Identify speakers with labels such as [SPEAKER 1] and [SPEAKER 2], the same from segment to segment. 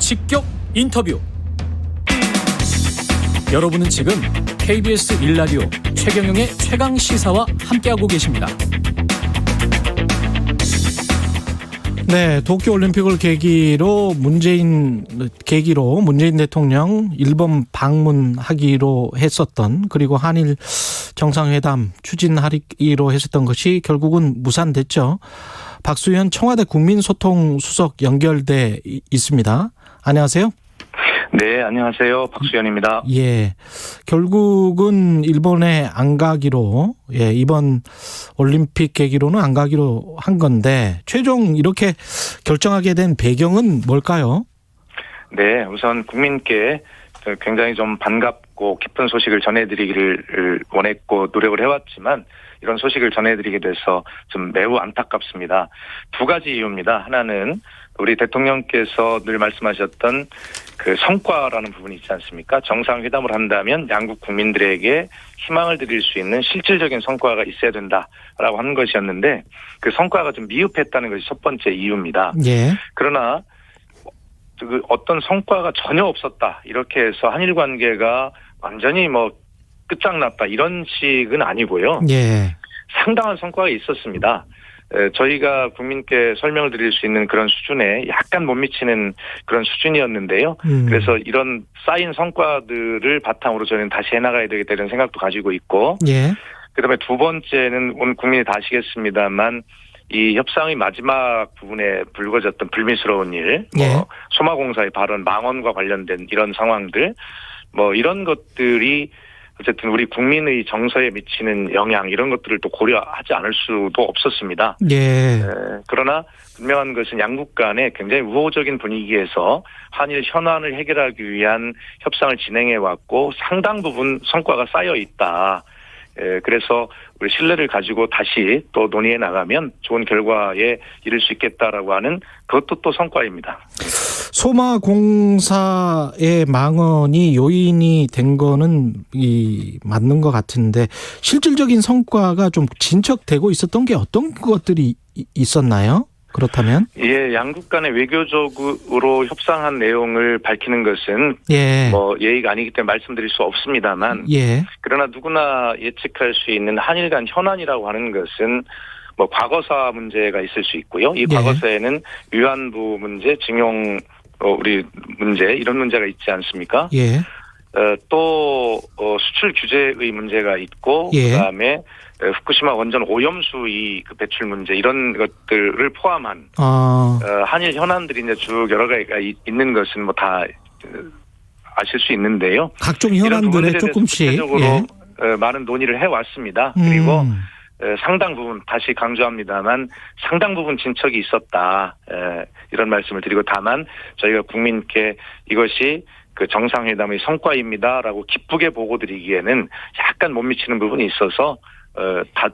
[SPEAKER 1] 직격 인터뷰. 여러분은 지금 KBS 1라디오 최경영의 최강시사와 함께하고 계십니다.
[SPEAKER 2] 네, 도쿄올림픽을 계기로 문재인 대통령 일본 방문하기로 했었던, 그리고 한일 정상회담 추진하기로 했었던 것이 결국은 무산됐죠. 박수현 청와대 국민소통수석 연결돼 있습니다. 안녕하세요.
[SPEAKER 3] 네, 안녕하세요. 박수현입니다.
[SPEAKER 2] 예. 결국은 일본에 안 가기로, 이번 올림픽 계기로는 안 가기로 한 건데, 최종 이렇게 결정하게 된 배경은 뭘까요?
[SPEAKER 3] 네, 우선 국민께 굉장히 좀 반갑고 기쁜 소식을 전해드리기를 원했고 노력을 해왔지만, 이런 소식을 전해드리게 돼서 좀 매우 안타깝습니다. 두 가지 이유입니다. 하나는 우리 대통령께서 늘 말씀하셨던 그 성과라는 부분이 있지 않습니까? 정상회담을 한다면 양국 국민들에게 희망을 드릴 수 있는 실질적인 성과가 있어야 된다라고 하는 것이었는데, 그 성과가 좀 미흡했다는 것이 첫 번째 이유입니다.
[SPEAKER 2] 예.
[SPEAKER 3] 그러나 그 어떤 성과가 전혀 없었다, 이렇게 해서 한일 관계가 완전히 끝장났다, 이런 식은 아니고요.
[SPEAKER 2] 예.
[SPEAKER 3] 상당한 성과가 있었습니다. 저희가 국민께 설명을 드릴 수 있는 그런 수준에 약간 못 미치는 그런 수준이었는데요. 그래서 이런 쌓인 성과들을 바탕으로 저희는 다시 해나가야 되겠다, 이런 생각도 가지고 있고,
[SPEAKER 2] 예.
[SPEAKER 3] 그다음에 두 번째는 온 국민이 다 아시겠습니다만, 이 협상의 마지막 부분에 불거졌던 불미스러운 일, 소마공사의 발언, 망언과 관련된 이런 상황들, 이런 것들이 어쨌든 우리 국민의 정서에 미치는 영향, 이런 것들을 또 고려하지 않을 수도 없었습니다.
[SPEAKER 2] 예.
[SPEAKER 3] 그러나 분명한 것은 양국 간에 굉장히 우호적인 분위기에서 한일 현안을 해결하기 위한 협상을 진행해 왔고, 상당 부분 성과가 쌓여 있다. 그래서 우리 신뢰를 가지고 다시 또 논의해 나가면 좋은 결과에 이를 수 있겠다라고 하는, 그것도 또 성과입니다.
[SPEAKER 2] 소마공사의 망언이 요인이 된 거는 맞는 것 같은데, 실질적인 성과가 좀 진척되고 있었던 게 어떤 것들이 있었나요? 그렇다면?
[SPEAKER 3] 예, 양국 간의 외교적으로 협상한 내용을 밝히는 것은 예의가 아니기 때문에 말씀드릴 수 없습니다만, 그러나 누구나 예측할 수 있는 한일 간 현안이라고 하는 것은 과거사 문제가 있을 수 있고요. 이 과거사에는 위안부 문제, 징용 우리 문제, 이런 문제가 있지 않습니까? 또 수출 규제의 문제가 있고, 그다음에 후쿠시마 원전 오염수의 그 배출 문제, 이런 것들을 포함한 한일 현안들이 이제 쭉 여러 가지가 있는 것은 다 아실 수 있는데요.
[SPEAKER 2] 각종 현안들에 조금씩
[SPEAKER 3] 구체적으로 많은 논의를 해왔습니다. 그리고 상당 부분, 다시 강조합니다만, 상당 부분 진척이 있었다, 이런 말씀을 드리고, 다만 저희가 국민께 이것이 그 정상회담의 성과입니다라고 기쁘게 보고 드리기에는 약간 못 미치는 부분이 있어서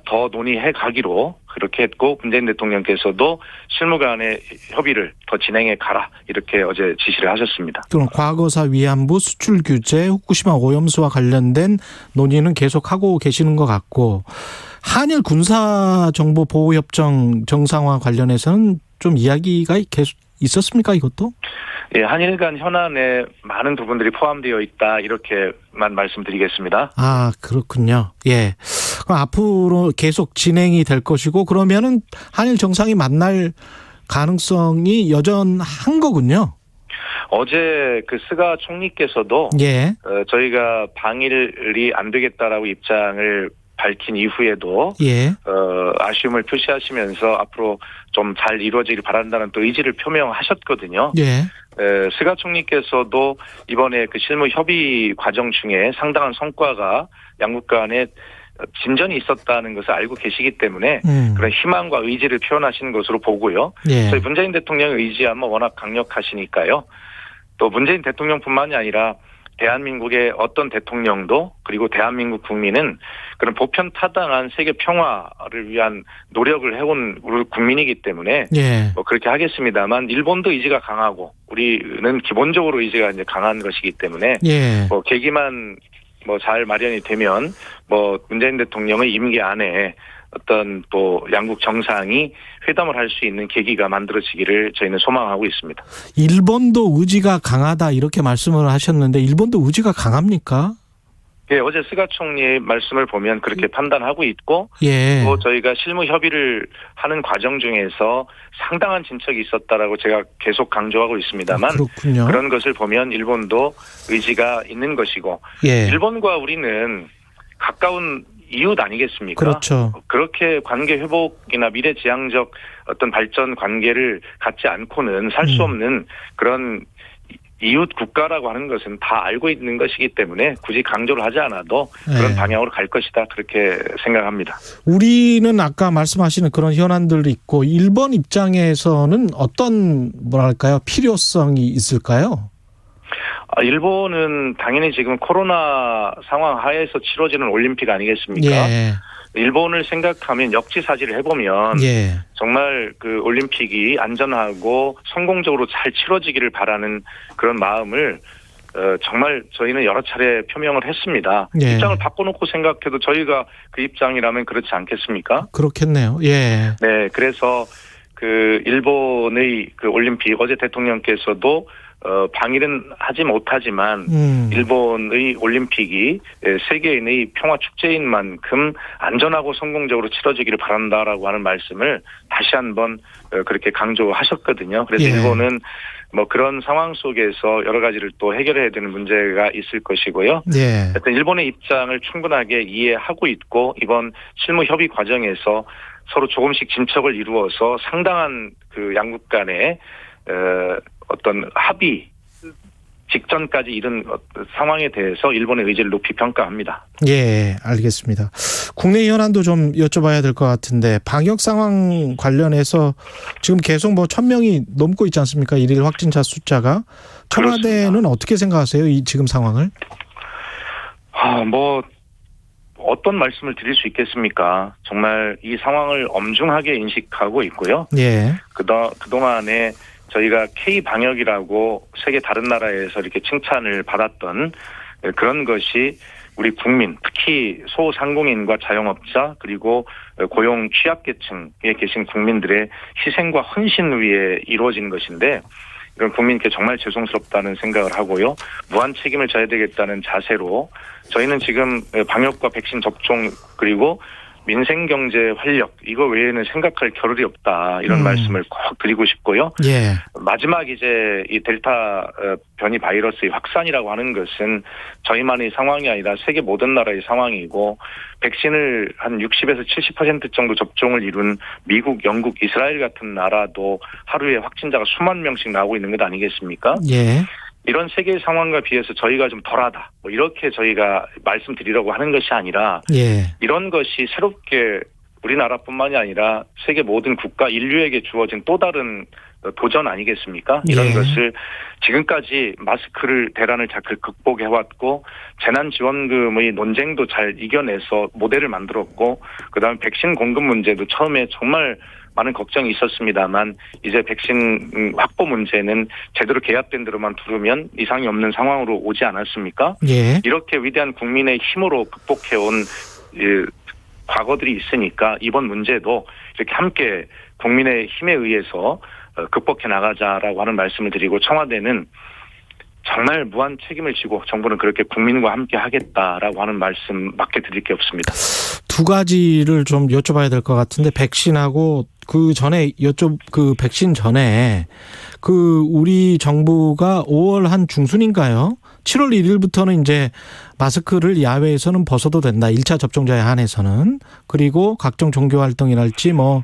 [SPEAKER 3] 더 논의해 가기로 그렇게 했고, 문재인 대통령께서도 실무 간의 협의를 더 진행해 가라, 이렇게 어제 지시를 하셨습니다.
[SPEAKER 2] 그럼 과거사 위안부 수출 규제, 후쿠시마 오염수와 관련된 논의는 계속하고 계시는 것 같고, 한일 군사정보보호협정 정상화 관련해서는 좀 이야기가 계속 있었습니까, 이것도?
[SPEAKER 3] 예, 한일 간 현안에 많은 부분들이 포함되어 있다, 이렇게만 말씀드리겠습니다.
[SPEAKER 2] 아, 그렇군요. 예. 그럼 앞으로 계속 진행이 될 것이고, 그러면은 한일 정상이 만날 가능성이 여전한 거군요.
[SPEAKER 3] 어제 그 스가 총리께서도 저희가 방일이 안 되겠다라고 입장을 밝힌 이후에도 아쉬움을 표시하시면서 앞으로 좀 잘 이루어지길 바란다는 또 의지를 표명하셨거든요. 스가 총리께서도 이번에 그 실무 협의 과정 중에 상당한 성과가 양국 간에 진전이 있었다는 것을 알고 계시기 때문에 그런 희망과 의지를 표현하시는 것으로 보고요. 저희 문재인 대통령의 의지야 워낙 강력하시니까요. 또 문재인 대통령뿐만이 아니라 대한민국의 어떤 대통령도, 그리고 대한민국 국민은 그런 보편타당한 세계 평화를 위한 노력을 해온 우리 국민이기 때문에 그렇게 하겠습니다만, 일본도 의지가 강하고 우리는 기본적으로 의지가 이제 강한 것이기 때문에 계기만 잘 마련이 되면 문재인 대통령의 임기 안에 어떤 또 양국 정상이 회담을 할 수 있는 계기가 만들어지기를 저희는 소망하고 있습니다.
[SPEAKER 2] 일본도 의지가 강하다 이렇게 말씀을 하셨는데 일본도 의지가 강합니까?
[SPEAKER 3] 예, 어제 스가 총리의 말씀을 보면 그렇게 판단하고 있고
[SPEAKER 2] 예.
[SPEAKER 3] 또 저희가 실무 협의를 하는 과정 중에서 상당한 진척이 있었다라고 제가 계속 강조하고 있습니다만
[SPEAKER 2] 그렇군요.
[SPEAKER 3] 그런 것을 보면 일본도 의지가 있는 것이고
[SPEAKER 2] 예.
[SPEAKER 3] 일본과 우리는 가까운 이웃 아니겠습니까?
[SPEAKER 2] 그렇죠.
[SPEAKER 3] 그렇게 관계 회복이나 미래지향적 어떤 발전 관계를 갖지 않고는 살 수 없는 그런 이웃 국가라고 하는 것은 다 알고 있는 것이기 때문에 굳이 강조를 하지 않아도 그런
[SPEAKER 2] 네.
[SPEAKER 3] 방향으로 갈 것이다 그렇게 생각합니다.
[SPEAKER 2] 우리는 아까 말씀하시는 그런 현안들도 있고 일본 입장에서는 어떤 뭐랄까요 필요성이 있을까요?
[SPEAKER 3] 일본은 당연히 지금 코로나 상황 하에서 치러지는 올림픽 아니겠습니까?
[SPEAKER 2] 예.
[SPEAKER 3] 일본을 생각하면 역지사지를 해보면
[SPEAKER 2] 예.
[SPEAKER 3] 정말 그 올림픽이 안전하고 성공적으로 잘 치러지기를 바라는 그런 마음을 정말 저희는 여러 차례 표명을 했습니다.
[SPEAKER 2] 예.
[SPEAKER 3] 입장을 바꿔놓고 생각해도 저희가 그 입장이라면 그렇지 않겠습니까?
[SPEAKER 2] 그렇겠네요. 예.
[SPEAKER 3] 네, 그래서 그 일본의 그 올림픽 어제 대통령께서도 방일은 하지 못하지만 일본의 올림픽이 세계인의 평화 축제인 만큼 안전하고 성공적으로 치러지기를 바란다라고 하는 말씀을 다시 한번 그렇게 강조하셨거든요. 그래서
[SPEAKER 2] 예.
[SPEAKER 3] 일본은 뭐 그런 상황 속에서 여러 가지를 또 해결해야 되는 문제가 있을 것이고요.
[SPEAKER 2] 예.
[SPEAKER 3] 하여튼 일본의 입장을 충분하게 이해하고 있고 이번 실무 협의 과정에서 서로 조금씩 진척을 이루어서 상당한 그 양국 간의 어떤 합의 직전까지 이른 상황에 대해서 일본의 의지를 높이 평가합니다.
[SPEAKER 2] 예, 알겠습니다. 국내 현안도 좀 여쭤봐야 될 것 같은데 방역 상황 관련해서 지금 계속 뭐 1,000명이 넘고 있지 않습니까? 일일 확진자 숫자가. 청와대는
[SPEAKER 3] 그렇습니다.
[SPEAKER 2] 어떻게 생각하세요? 이 지금 상황을?
[SPEAKER 3] 뭐 어떤 말씀을 드릴 수 있겠습니까? 정말 이 상황을 엄중하게 인식하고 있고요.
[SPEAKER 2] 예.
[SPEAKER 3] 그동안에 저희가 K-방역이라고 세계 다른 나라에서 이렇게 칭찬을 받았던 그런 것이 우리 국민, 특히 소상공인과 자영업자 그리고 고용 취약계층에 계신 국민들의 희생과 헌신 위에 이루어진 것인데 이런 국민께 정말 죄송스럽다는 생각을 하고요. 무한 책임을 져야 되겠다는 자세로 저희는 지금 방역과 백신 접종 그리고 민생경제 활력 이거 외에는 생각할 겨를이 없다 이런 말씀을 꼭 드리고 싶고요.
[SPEAKER 2] 예. 마지막
[SPEAKER 3] 이제 이 델타 변이 바이러스의 확산이라고 하는 것은 저희만의 상황이 아니라 세계 모든 나라의 상황이고 백신을 한 60에서 70% 정도 접종을 이룬 미국, 영국, 이스라엘 같은 나라도 하루에 확진자가 수만 명씩 나오고 있는 것 아니겠습니까?
[SPEAKER 2] 예.
[SPEAKER 3] 이런 세계의 상황과 비해서 저희가 좀 덜하다. 뭐 이렇게 저희가 말씀드리려고 하는 것이 아니라
[SPEAKER 2] 예.
[SPEAKER 3] 이런 것이 새롭게 우리나라뿐만이 아니라 세계 모든 국가 인류에게 주어진 또 다른 도전 아니겠습니까? 이런
[SPEAKER 2] 예.
[SPEAKER 3] 것을 지금까지 마스크를 대란을 잘 극복해왔고 재난지원금의 논쟁도 잘 이겨내서 모델을 만들었고 그다음에 백신 공급 문제도 처음에 정말 많은 걱정이 있었습니다만 이제 백신 확보 문제는 제대로 계약된 대로만 두르면 이상이 없는 상황으로 오지 않았습니까?
[SPEAKER 2] 예.
[SPEAKER 3] 이렇게 위대한 국민의 힘으로 극복해온 과거들이 있으니까 이번 문제도 이렇게 함께 국민의 힘에 의해서 극복해 나가자라고 하는 말씀을 드리고 청와대는 정말 무한 책임을 지고 정부는 그렇게 국민과 함께 하겠다라고 하는 말씀밖에 드릴 게 없습니다.
[SPEAKER 2] 두 가지를 좀 여쭤봐야 될 것 같은데 백신하고 그 전에 그 백신 전에 그 우리 정부가 5월 한 중순인가요? 7월 1일부터는 이제 마스크를 야외에서는 벗어도 된다. 1차 접종자에 한해서는. 그리고 각종 종교 활동이랄지 뭐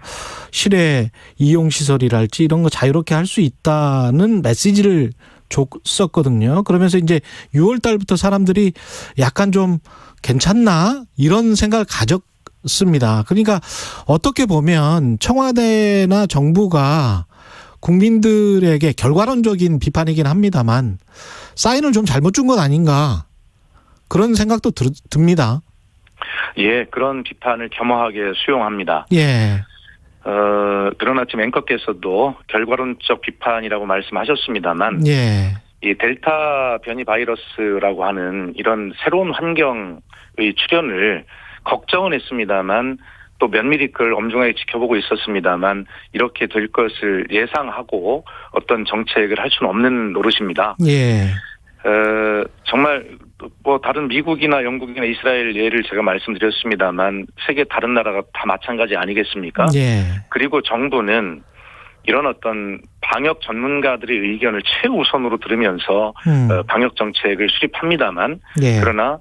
[SPEAKER 2] 실외 이용 시설이랄지 이런 거 자유롭게 할 수 있다는 메시지를 줬었거든요. 그러면서 이제 6월 달부터 사람들이 약간 좀 괜찮나? 이런 생각을 가졌습니다. 그러니까 어떻게 보면 청와대나 정부가 국민들에게 결과론적인 비판이긴 합니다만 사인을 좀 잘못 준 것 아닌가 그런 생각도 듭니다.
[SPEAKER 3] 예, 그런 비판을 겸허하게 수용합니다.
[SPEAKER 2] 예.
[SPEAKER 3] 그러나 지금 앵커께서도 결과론적 비판이라고 말씀하셨습니다만
[SPEAKER 2] 예.
[SPEAKER 3] 이 델타 변이 바이러스라고 하는 이런 새로운 환경의 출현을 걱정은 했습니다만 또 면밀히 그걸 엄중하게 지켜보고 있었습니다만 이렇게 될 것을 예상하고 어떤 정책을 할 수는 없는 노릇입니다.
[SPEAKER 2] 예.
[SPEAKER 3] 정말 뭐 다른 미국이나 영국이나 이스라엘 예를 제가 말씀드렸습니다만 세계 다른 나라가 다 마찬가지 아니겠습니까?
[SPEAKER 2] 예.
[SPEAKER 3] 그리고 정부는 이런 어떤 방역 전문가들의 의견을 최우선으로 들으면서 방역 정책을 수립합니다만
[SPEAKER 2] 예.
[SPEAKER 3] 그러나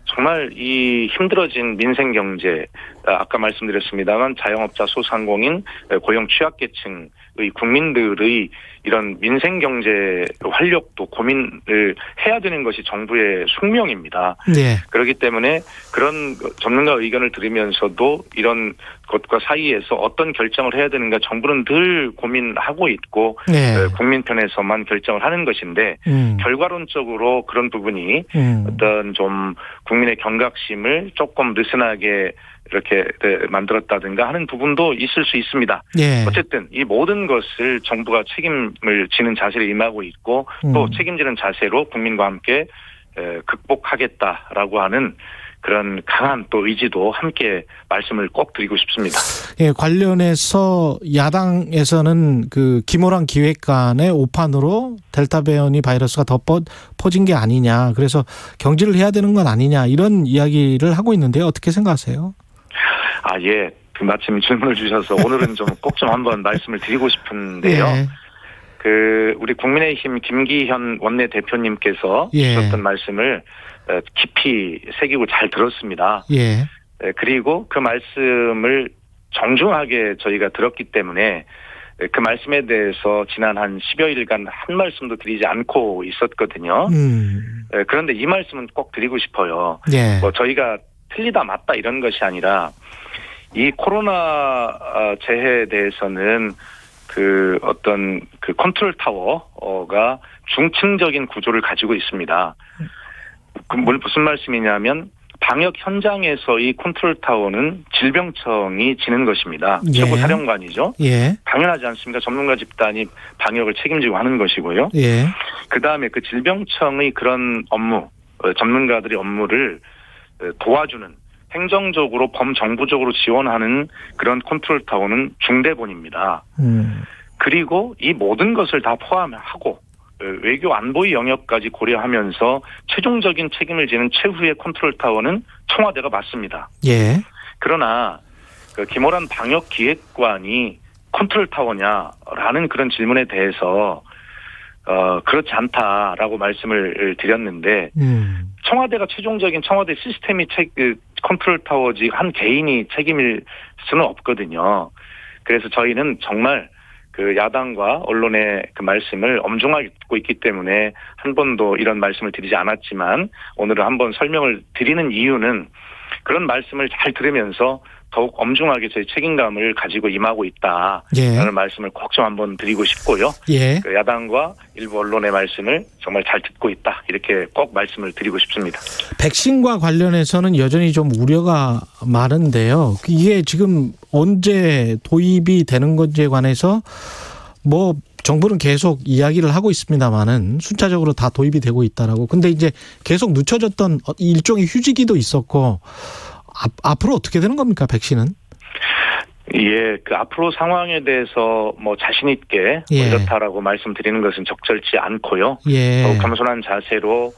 [SPEAKER 3] 정말 이 힘들어진 민생 경제, 아까 말씀드렸습니다만 자영업자, 소상공인, 고용 취약계층의 국민들의 이런 민생 경제 활력도 고민을 해야 되는 것이 정부의 숙명입니다.
[SPEAKER 2] 네.
[SPEAKER 3] 그렇기 때문에 그런 전문가 의견을 들으면서도 이런 것과 사이에서 어떤 결정을 해야 되는가 정부는 늘 고민하고 있고
[SPEAKER 2] 네.
[SPEAKER 3] 국민 편에서만 결정을 하는 것인데 결과론적으로 그런 부분이 어떤 좀 국민의 경각심을 조금 느슨하게 이렇게 만들었다든가 하는 부분도 있을 수 있습니다.
[SPEAKER 2] 예.
[SPEAKER 3] 어쨌든 이 모든 것을 정부가 책임을 지는 자세를 임하고 있고 또 책임지는 자세로 국민과 함께 극복하겠다라고 하는 그런 강한 또 의지도 함께 말씀을 꼭 드리고 싶습니다.
[SPEAKER 2] 예, 관련해서 야당에서는 그 김호랑 기획관의 오판으로 델타 변이 바이러스가 더 퍼진 게 아니냐. 그래서 경질을 해야 되는 건 아니냐. 이런 이야기를 하고 있는데요. 어떻게 생각하세요?
[SPEAKER 3] 예. 그 마침 질문을 주셔서 오늘은 좀 꼭 좀 한번 말씀을 드리고 싶은데요.
[SPEAKER 2] 예.
[SPEAKER 3] 우리 국민의힘 김기현 원내대표님께서
[SPEAKER 2] 예.
[SPEAKER 3] 주셨던 말씀을 깊이 새기고 잘 들었습니다.
[SPEAKER 2] 예.
[SPEAKER 3] 그리고 그 말씀을 정중하게 저희가 들었기 때문에 그 말씀에 대해서 지난 한 10여일간 한 말씀도 드리지 않고 있었거든요. 그런데 이 말씀은 꼭 드리고 싶어요.
[SPEAKER 2] 예.
[SPEAKER 3] 뭐 저희가 틀리다 맞다 이런 것이 아니라 이 코로나 재해에 대해서는 어떤 컨트롤 타워가 중층적인 구조를 가지고 있습니다. 무슨 말씀이냐면 방역 현장에서의 컨트롤 타워는 질병청이 지는 것입니다.
[SPEAKER 2] 예.
[SPEAKER 3] 최고 사령관이죠.
[SPEAKER 2] 예.
[SPEAKER 3] 당연하지 않습니까? 전문가 집단이 방역을 책임지고 하는 것이고요.
[SPEAKER 2] 예.
[SPEAKER 3] 그다음에 그 질병청의 그런 업무, 전문가들의 업무를 도와주는 행정적으로 범정부적으로 지원하는 그런 컨트롤 타워는 중대본입니다. 그리고 이 모든 것을 다 포함하고 외교 안보의 영역까지 고려하면서 최종적인 책임을 지는 최후의 컨트롤 타워는 청와대가 맞습니다.
[SPEAKER 2] 예.
[SPEAKER 3] 그러나 김호란 방역기획관이 컨트롤 타워냐라는 그런 질문에 대해서 그렇지 않다라고 말씀을 드렸는데 청와대가 최종적인 청와대 시스템이 컨트롤 타워지 한 개인이 책임일 수는 없거든요. 그래서 저희는 정말 야당과 언론의 그 말씀을 엄중하게 듣고 있기 때문에 한 번도 이런 말씀을 드리지 않았지만 오늘은 한번 설명을 드리는 이유는 그런 말씀을 잘 들으면서 더욱 엄중하게 저희 책임감을 가지고 임하고 있다라는
[SPEAKER 2] 예.
[SPEAKER 3] 말씀을 꼭 좀 한번 드리고 싶고요.
[SPEAKER 2] 예.
[SPEAKER 3] 야당과 일부 언론의 말씀을 정말 잘 듣고 있다 이렇게 꼭 말씀을 드리고 싶습니다.
[SPEAKER 2] 백신과 관련해서는 여전히 좀 우려가 많은데요. 이게 지금 언제 도입이 되는 건지에 관해서 뭐 정부는 계속 이야기를 하고 있습니다만은 순차적으로 다 도입이 되고 있다라고. 근데 이제 계속 늦춰졌던 일종의 휴지기도 있었고 앞으로 어떻게 되는 겁니까, 백신은?
[SPEAKER 3] 예, 앞으로 상황에 대해서 뭐 자신 있게
[SPEAKER 2] 예.
[SPEAKER 3] 이렇다라고 말씀드리는 것은 적절치 않고요.
[SPEAKER 2] 예.
[SPEAKER 3] 더욱 겸손한 자세로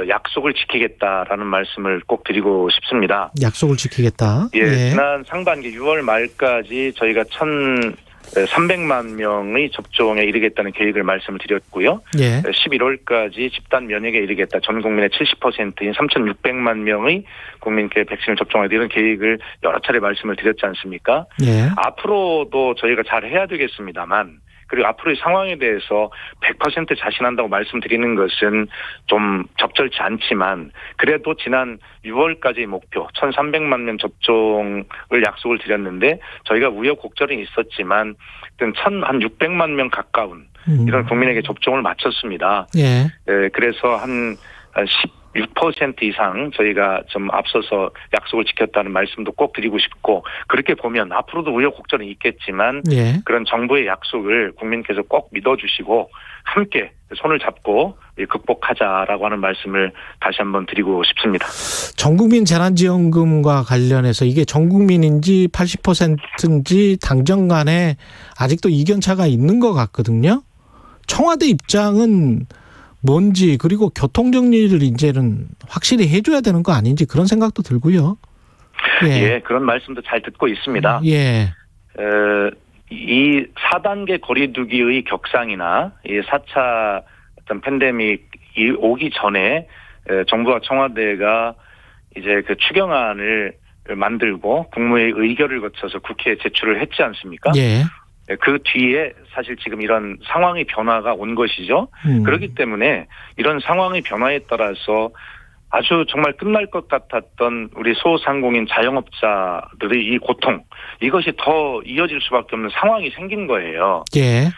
[SPEAKER 3] 약속을 지키겠다라는 말씀을 꼭 드리고 싶습니다.
[SPEAKER 2] 약속을 지키겠다.
[SPEAKER 3] 예, 지난 상반기 6월 말까지 저희가 1,300만 명의 접종에 이르겠다는 계획을 말씀을 드렸고요.
[SPEAKER 2] 예.
[SPEAKER 3] 11월까지 집단 면역에 이르겠다. 전 국민의 70%인 3,600만 명의 국민께 백신을 접종하겠다. 이런 계획을 여러 차례 말씀을 드렸지 않습니까?
[SPEAKER 2] 예.
[SPEAKER 3] 앞으로도 저희가 잘 해야 되겠습니다만 그리고 앞으로의 상황에 대해서 100% 자신한다고 말씀드리는 것은 좀 적절치 않지만 그래도 지난 6월까지의 목표 1,300만 명 접종을 약속을 드렸는데 저희가 우여곡절이 있었지만 한 600만 명 가까운 이런 국민에게 접종을 마쳤습니다.
[SPEAKER 2] 예.
[SPEAKER 3] 그래서 한 6% 이상 저희가 좀 앞서서 약속을 지켰다는 말씀도 꼭 드리고 싶고, 그렇게 보면 앞으로도 우여곡절은 있겠지만
[SPEAKER 2] 예.
[SPEAKER 3] 그런 정부의 약속을 국민께서 꼭 믿어주시고 함께 손을 잡고 극복하자라고 하는 말씀을 다시 한번 드리고 싶습니다.
[SPEAKER 2] 전국민 재난지원금과 관련해서 이게 전국민인지 80%인지 당정 간에 아직도 이견차가 있는 것 같거든요. 청와대 입장은 뭔지, 그리고 교통정리를 이제는 확실히 해줘야 되는 거 아닌지 그런 생각도 들고요.
[SPEAKER 3] 예, 그런 말씀도 잘 듣고 있습니다.
[SPEAKER 2] 예.
[SPEAKER 3] 이 4단계 거리두기의 격상이나 이 4차 어떤 팬데믹이 오기 전에 정부와 청와대가 이제 그 추경안을 만들고 국무회의 의결을 거쳐서 국회에 제출을 했지 않습니까?
[SPEAKER 2] 예.
[SPEAKER 3] 그 뒤에 사실 지금 이런 상황의 변화가 온 것이죠. 그렇기 때문에 이런 상황의 변화에 따라서 아주 정말 끝날 것 같았던 우리 소상공인 자영업자들의 이 고통, 이것이 더 이어질 수밖에 없는 상황이 생긴 거예요.
[SPEAKER 2] 예.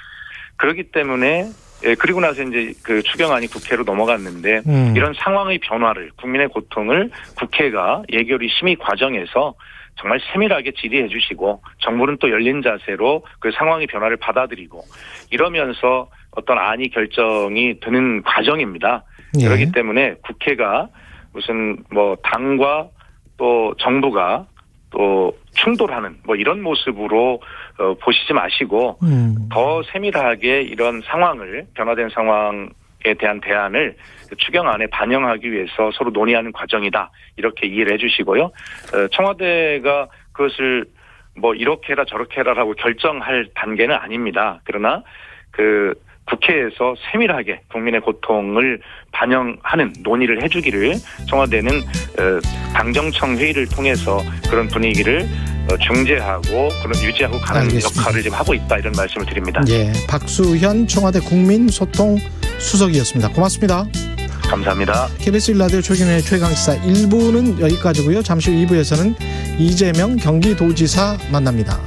[SPEAKER 3] 그렇기 때문에 그리고 나서 이제 그 추경안이 국회로 넘어갔는데 이런 상황의 변화를, 국민의 고통을 국회가 예결위 심의 과정에서 정말 세밀하게 질의해 주시고 정부는 또 열린 자세로 그 상황의 변화를 받아들이고 이러면서 어떤 안이 결정이 되는 과정입니다.
[SPEAKER 2] 예.
[SPEAKER 3] 그렇기 때문에 국회가 무슨 뭐 당과 또 정부가 또 충돌하는 뭐 이런 모습으로 보시지 마시고 더 세밀하게 이런 상황을, 변화된 상황에 대한 대안을 추경안에 반영하기 위해서 서로 논의하는 과정이다, 이렇게 이해를 해주시고요. 청와대가 그것을 뭐 이렇게 해라 저렇게 해라라고 결정할 단계는 아닙니다. 그러나 그 국회에서 세밀하게 국민의 고통을 반영하는 논의를 해주기를 청와대는 당정청 회의를 통해서 그런 분위기를 중재하고 그런 유지하고 가는
[SPEAKER 2] 알겠습니다.
[SPEAKER 3] 역할을 지금 하고 있다, 이런 말씀을 드립니다.
[SPEAKER 2] 예, 박수현 청와대 국민소통 수석이었습니다. 고맙습니다.
[SPEAKER 3] 감사합니다.
[SPEAKER 2] KBS 1라디오 최경영의 최강시사 1부는 여기까지고요. 잠시 후 2부에서는 이재명 경기도지사 만납니다.